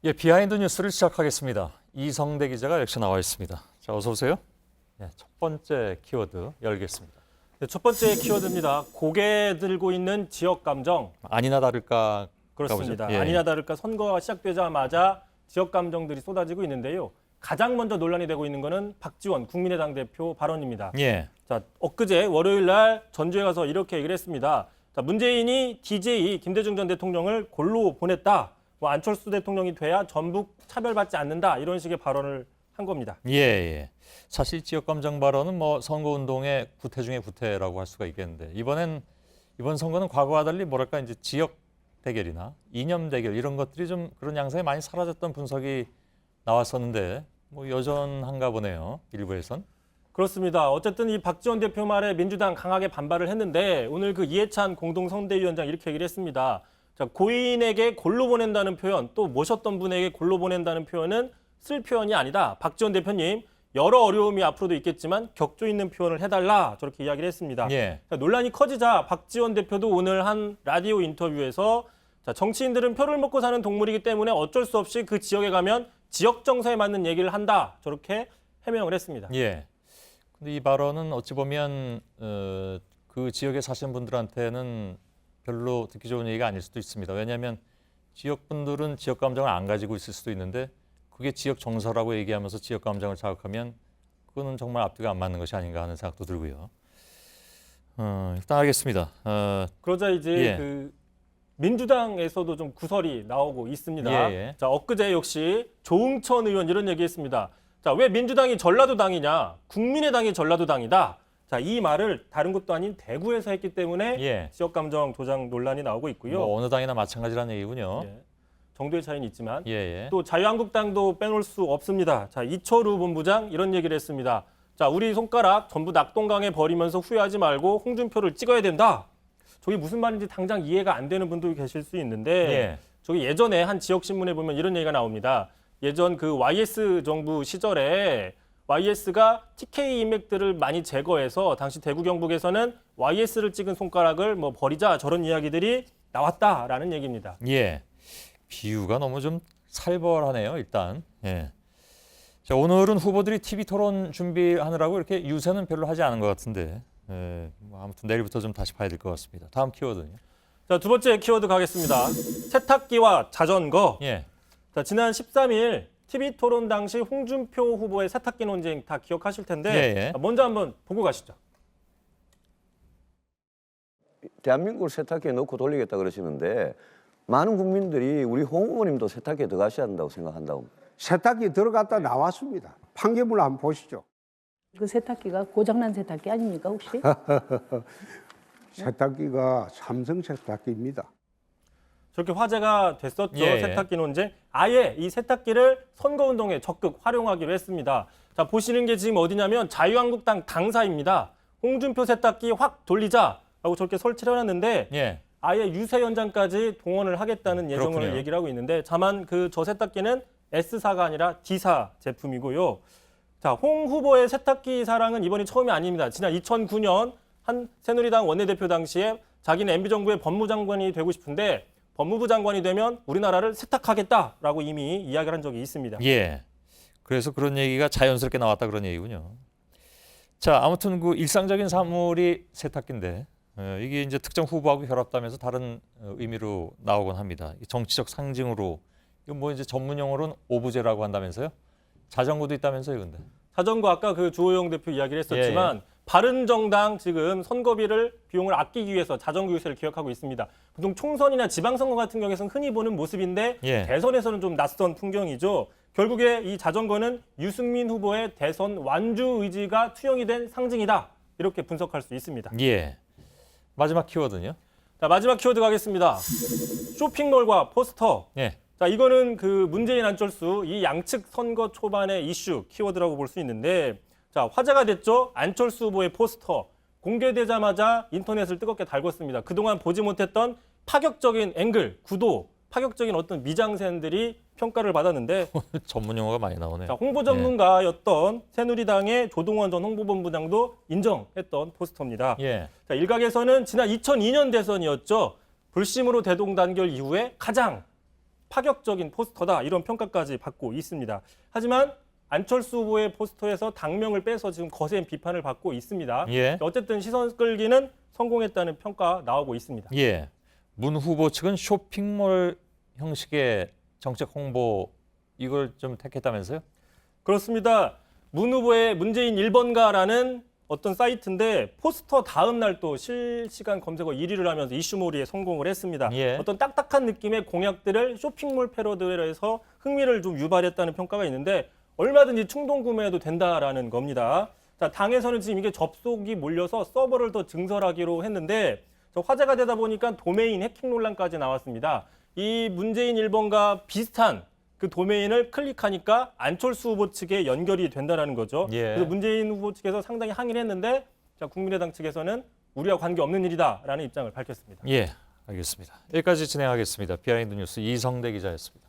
예, 비하인드 뉴스를 시작하겠습니다. 이성대 기자가 역시 나와 있습니다. 자, 어서 오세요. 네, 첫 번째 키워드 열겠습니다. 네, 첫 번째 키워드입니다. 고개 들고 있는 지역 감정. 아니나 다를까. 그렇습니다. 예. 아니나 다를까 선거가 시작되자마자 지역 감정들이 쏟아지고 있는데요. 가장 먼저 논란이 되고 있는 것은 박지원 국민의당 대표 발언입니다. 예. 자, 엊그제 월요일 날 전주에 가서 이렇게 얘기를 했습니다. 자, 문재인이 DJ 김대중 전 대통령을 골로 보냈다. 안철수 대통령이 돼야 전북 차별받지 않는다. 이런 식의 발언을 한 겁니다. 예, 예. 사실 지역 감정 발언은 뭐 선거 운동의 구태 중의 구태라고 할 수가 있겠는데 이번 선거는 과거와 달리 뭐랄까 이제 지역 대결이나 이념 대결 이런 것들이 좀 그런 양상이 많이 사라졌던 분석이 나왔었는데 뭐 여전한가 보네요. 일부에선. 그렇습니다. 어쨌든 이 박지원 대표 말에 민주당 강하게 반발을 했는데 오늘 그 이해찬 공동선대위원장 이렇게 얘기를 했습니다. 자, 고인에게 골로 보낸다는 표현, 또 모셨던 분에게 골로 보낸다는 표현은 쓸 표현이 아니다. 박지원 대표님, 여러 어려움이 앞으로도 있겠지만 격조 있는 표현을 해달라. 저렇게 이야기를 했습니다. 예. 자, 논란이 커지자 박지원 대표도 오늘 한 라디오 인터뷰에서 자, 정치인들은 표를 먹고 사는 동물이기 때문에 어쩔 수 없이 그 지역에 가면 지역 정서에 맞는 얘기를 한다. 저렇게 해명을 했습니다. 예. 근데 이 발언은 어찌 보면 그 지역에 사시는 분들한테는 별로 듣기 좋은 얘기가 아닐 수도 있습니다. 왜냐하면 지역 분들은 지역 감정을 안 가지고 있을 수도 있는데 그게 지역 정서라고 얘기하면서 지역 감정을 자극하면 그거는 정말 앞뒤가 안 맞는 것이 아닌가 하는 생각도 들고요. 일단 알겠습니다. 그러자 이제 예. 그 민주당에서도 좀 구설이 나오고 있습니다. 예, 예. 자, 엊그제 역시 조응천 의원 이런 얘기했습니다. 자, 왜 민주당이 전라도당이냐? 국민의당이 전라도당이다. 자, 이 말을 다른 곳도 아닌 대구에서 했기 때문에 예. 지역 감정 조장 논란이 나오고 있고요. 뭐 어느 당이나 마찬가지라는 얘기군요. 예. 정도의 차이는 있지만 예, 예. 또 자유한국당도 빼놓을 수 없습니다. 자, 이철우 본부장 이런 얘기를 했습니다. 자, 우리 손가락 전부 낙동강에 버리면서 후회하지 말고 홍준표를 찍어야 된다. 저게 무슨 말인지 당장 이해가 안 되는 분도 계실 수 있는데 예. 저기 예전에 한 지역 신문에 보면 이런 얘기가 나옵니다. 예전 그 YS 정부 시절에 YS가 TK 인맥들을 많이 제거해서 당시 대구 경북에서는 YS를 찍은 손가락을 뭐 버리자 저런 이야기들이 나왔다라는 얘기입니다. 예. 비유가 너무 좀 살벌하네요, 일단. 예. 자, 오늘은 후보들이 TV 토론 준비하느라고 이렇게 유세는 별로 하지 않은 것 같은데. 예. 뭐 아무튼 내일부터 좀 다시 봐야 될 것 같습니다. 다음 키워드는요. 자, 두 번째 키워드 가겠습니다. 세탁기와 자전거. 예. 자, 지난 13일 TV 토론 당시 홍준표 후보의 세탁기 논쟁 다 기억하실 텐데 예, 예. 먼저 한번 보고 가시죠. 대한민국을 세탁기에 넣고 돌리겠다 그러시는데 많은 국민들이 우리 홍 후보님도 세탁기에 들어가셔야 한다고 생각한다고. 세탁기 들어갔다 나왔습니다. 판결문 한번 보시죠. 그 세탁기가 고장난 세탁기 아닙니까 혹시? 세탁기가 삼성 세탁기입니다. 저렇게 화제가 됐었죠. 예, 예. 세탁기 논쟁. 아예 이 세탁기를 선거운동에 적극 활용하기로 했습니다. 자, 보시는 게 지금 어디냐면 자유한국당 당사입니다. 홍준표 세탁기 확 돌리자라고 저렇게 설치를 해놨는데 예. 아예 유세 현장까지 동원을 하겠다는 예정을 그렇군요. 얘기를 하고 있는데 다만 저 세탁기는 S사가 아니라 D사 제품이고요. 자, 홍 후보의 세탁기 사랑은 이번이 처음이 아닙니다. 지난 2009년 한 새누리당 원내대표 당시에 자기는 MB정부의 법무장관이 되고 싶은데 법무부 장관이 되면 우리나라를 세탁하겠다라고 이미 이야기를 한 적이 있습니다. 예. 그래서 그런 얘기가 자연스럽게 나왔다 그런 얘기군요. 자, 아무튼 그 일상적인 사물이 세탁기인데 이게 이제 특정 후보하고 결합되면서 다른 의미로 나오곤 합니다. 정치적 상징으로 이거 뭐 이제 전문 용어로는 오브제라고 한다면서요? 자전거도 있다면서요, 근데? 자전거 아까 그 주호영 대표 이야기를 했었지만 바른정당 지금 선거비를 비용을 아끼기 위해서 자전거 유세를 기획하고 있습니다. 보통 총선이나 지방선거 같은 경우에는 흔히 보는 모습인데 예. 대선에서는 좀 낯선 풍경이죠. 결국에 이 자전거는 유승민 후보의 대선 완주 의지가 투영이 된 상징이다. 이렇게 분석할 수 있습니다. 예. 마지막 키워드는요? 자, 마지막 키워드 가겠습니다. 쇼핑몰과 포스터. 예. 자, 이거는 그 문재인 안철수 이 양측 선거 초반의 이슈 키워드라고 볼 수 있는데 자, 화제가 됐죠. 안철수 후보의 포스터 공개되자마자 인터넷을 뜨겁게 달궜습니다. 그동안 보지 못했던 파격적인 앵글, 구도, 파격적인 어떤 미장센들이 평가를 받았는데 전문 용어가 많이 나오네요. 자, 홍보 전문가였던 새누리당의 조동원 전 홍보본부장도 인정했던 포스터입니다. 예. 자, 일각에서는 지난 2002년 대선이었죠. 불심으로 대동단결 이후에 가장 파격적인 포스터다 이런 평가까지 받고 있습니다. 하지만 안철수 후보의 포스터에서 당명을 빼서 지금 거센 비판을 받고 있습니다. 예. 어쨌든 시선 끌기는 성공했다는 평가 나오고 있습니다. 예. 문 후보 측은 쇼핑몰 형식의 정책 홍보 이걸 좀 택했다면서요? 그렇습니다. 문 후보의 문재인 1번가라는 어떤 사이트인데 포스터 다음 날 또 실시간 검색어 1위를 하면서 이슈몰이에 성공을 했습니다. 예. 어떤 딱딱한 느낌의 공약들을 쇼핑몰 패러디로 해서 흥미를 좀 유발했다는 평가가 있는데 얼마든지 충동 구매해도 된다라는 겁니다. 자, 당에서는 지금 이게 접속이 몰려서 서버를 더 증설하기로 했는데 화제가 되다 보니까 도메인 해킹 논란까지 나왔습니다. 이 문재인 1번과 비슷한 그 도메인을 클릭하니까 안철수 후보 측에 연결이 된다는 거죠. 예. 그래서 문재인 후보 측에서 상당히 항의를 했는데 자, 국민의당 측에서는 우리와 관계없는 일이다라는 입장을 밝혔습니다. 예, 알겠습니다. 여기까지 진행하겠습니다. 비하인드 뉴스 이성대 기자였습니다.